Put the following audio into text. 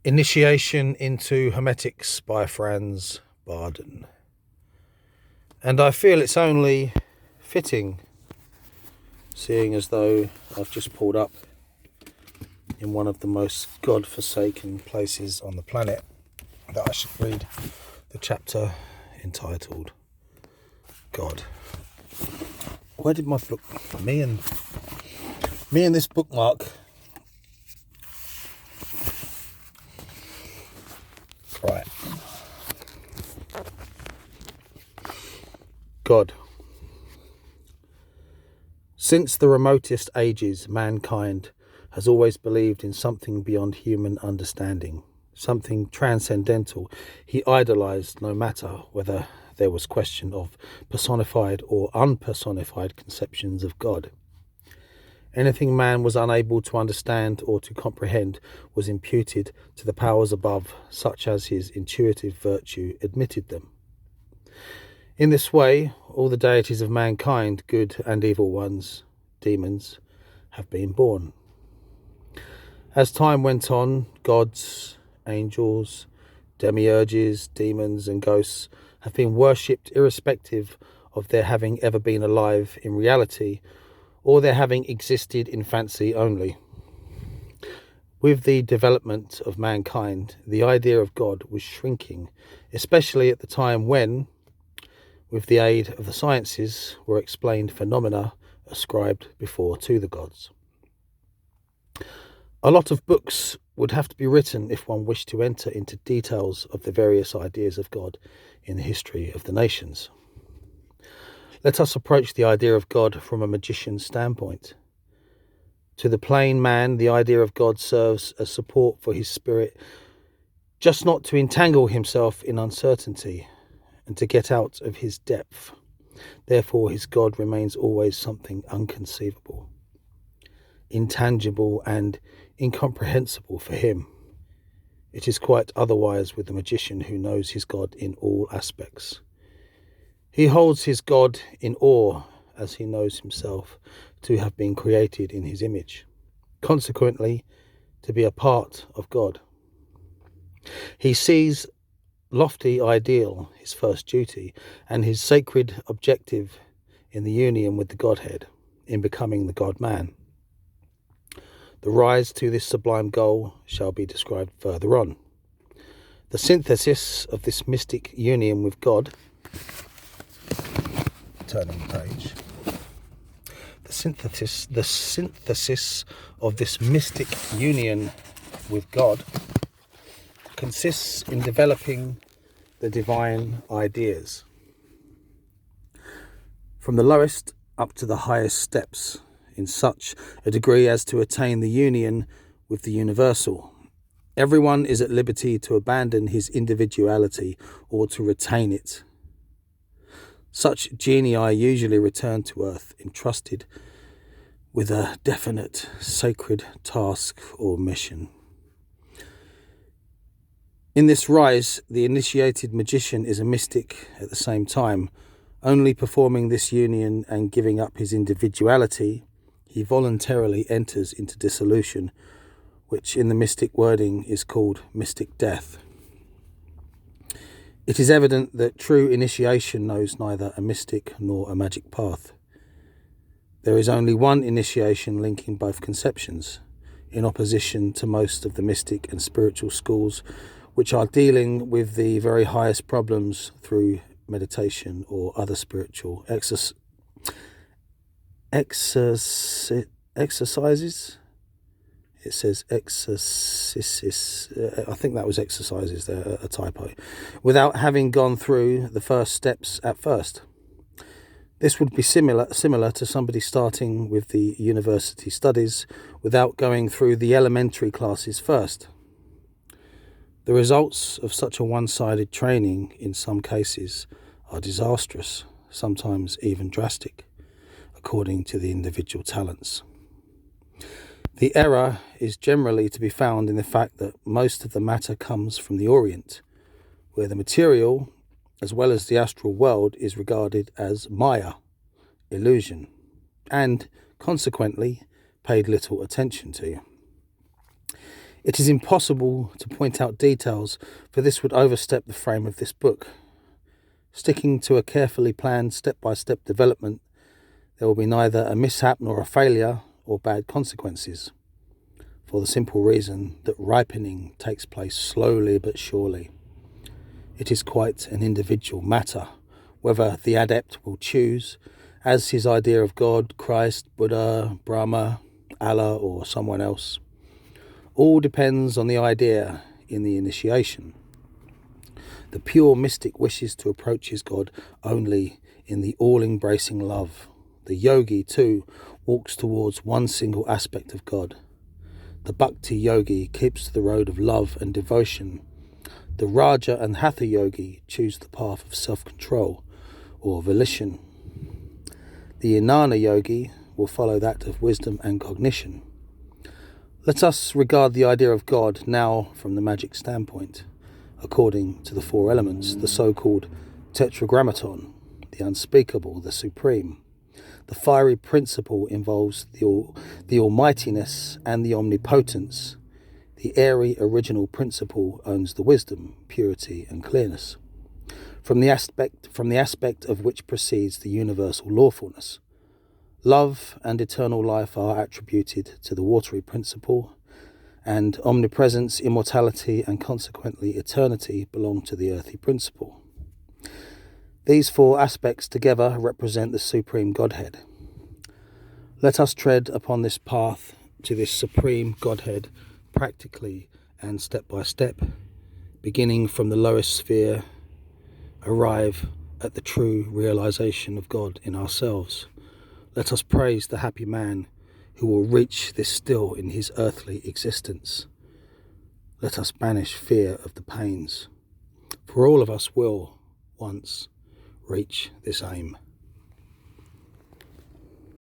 Initiation into Hermetics by Franz Barden. And I feel it's only fitting, seeing as though I've just pulled up in one of the most God-forsaken places on the planet, that I should read the chapter entitled God. Where did my book? Me and this bookmark. Right. God. Since the remotest ages, mankind has always believed in something beyond human understanding, something transcendental he idolized, no matter whether there was question of personified or unpersonified conceptions of God. Anything man was unable to understand or to comprehend was imputed to the powers above, such as his intuitive virtue admitted them. In this way, all the deities of mankind, good and evil ones, demons, have been born. As time went on, gods, angels, demiurges, demons and ghosts have been worshipped irrespective of their having ever been alive in reality or their having existed in fancy only. With the development of mankind, the idea of God was shrinking, especially at the time when, with the aid of the sciences, were explained phenomena ascribed before to the gods. A lot of books would have to be written if one wished to enter into details of the various ideas of God in the history of the nations. Let us approach the idea of God from a magician's standpoint. To the plain man, the idea of God serves as support for his spirit, just not to entangle himself in uncertainty and to get out of his depth. Therefore, his God remains always something unconceivable, intangible and incomprehensible for him. It is quite otherwise with the magician who knows his God in all aspects. He holds his God in awe as he knows himself to have been created in his image, consequently to be a part of God. He sees lofty ideal, his first duty, and his sacred objective in the union with the Godhead, in becoming the God-man. The rise to this sublime goal shall be described further on. The synthesis of this mystic union with God, turning the page, the synthesis of this mystic union with God consists in developing the divine ideas from the lowest up to the highest steps in such a degree as to attain the union with the universal. Everyone is at liberty to abandon his individuality or to retain it. Such genii usually return to earth entrusted with a definite sacred task or mission. In this rise, the initiated magician is a mystic at the same time. Only performing this union and giving up his individuality, he voluntarily enters into dissolution, which in the mystic wording is called mystic death. It is evident that true initiation knows neither a mystic nor a magic path. There is only one initiation linking both conceptions, in opposition to most of the mystic and spiritual schools, which are dealing with the very highest problems through meditation or other spiritual exercises. It says exercises. I think that was exercises there, a typo. Without having gone through the first steps at first. This would be similar to somebody starting with the university studies without going through the elementary classes first. The results of such a one-sided training in some cases are disastrous, sometimes even drastic, according to the individual talents. The error is generally to be found in the fact that most of the matter comes from the Orient, where the material, as well as the astral world, is regarded as Maya, illusion, and consequently paid little attention to. It is impossible to point out details, for this would overstep the frame of this book. Sticking to a carefully planned step-by-step development, there will be neither a mishap nor a failure or bad consequences, for the simple reason that ripening takes place slowly but surely. It is quite an individual matter whether the adept will choose as his idea of God, Christ, Buddha, Brahma, Allah, or someone else. All depends on the idea in the initiation. The pure mystic wishes to approach his God only in the all-embracing love. The yogi, too, walks towards one single aspect of God. The bhakti yogi keeps to the road of love and devotion. The raja and hatha yogi choose the path of self-control or volition. The jnana yogi will follow that of wisdom and cognition. Let us regard the idea of God now from the magic standpoint, according to the four elements, the so-called tetragrammaton, the unspeakable, the supreme. The fiery principle involves the almightiness and the omnipotence. The airy original principle owns the wisdom, purity, and clearness, from the aspect of which proceeds the universal lawfulness. Love and eternal life are attributed to the watery principle, and omnipresence, immortality, and consequently eternity belong to the earthy principle. These four aspects together represent the supreme Godhead. Let us tread upon this path to this supreme Godhead practically and step by step, beginning from the lowest sphere, arrive at the true realization of God in ourselves. Let us praise the happy man who will reach this still in his earthly existence. Let us banish fear of the pains, for all of us will once reach this aim.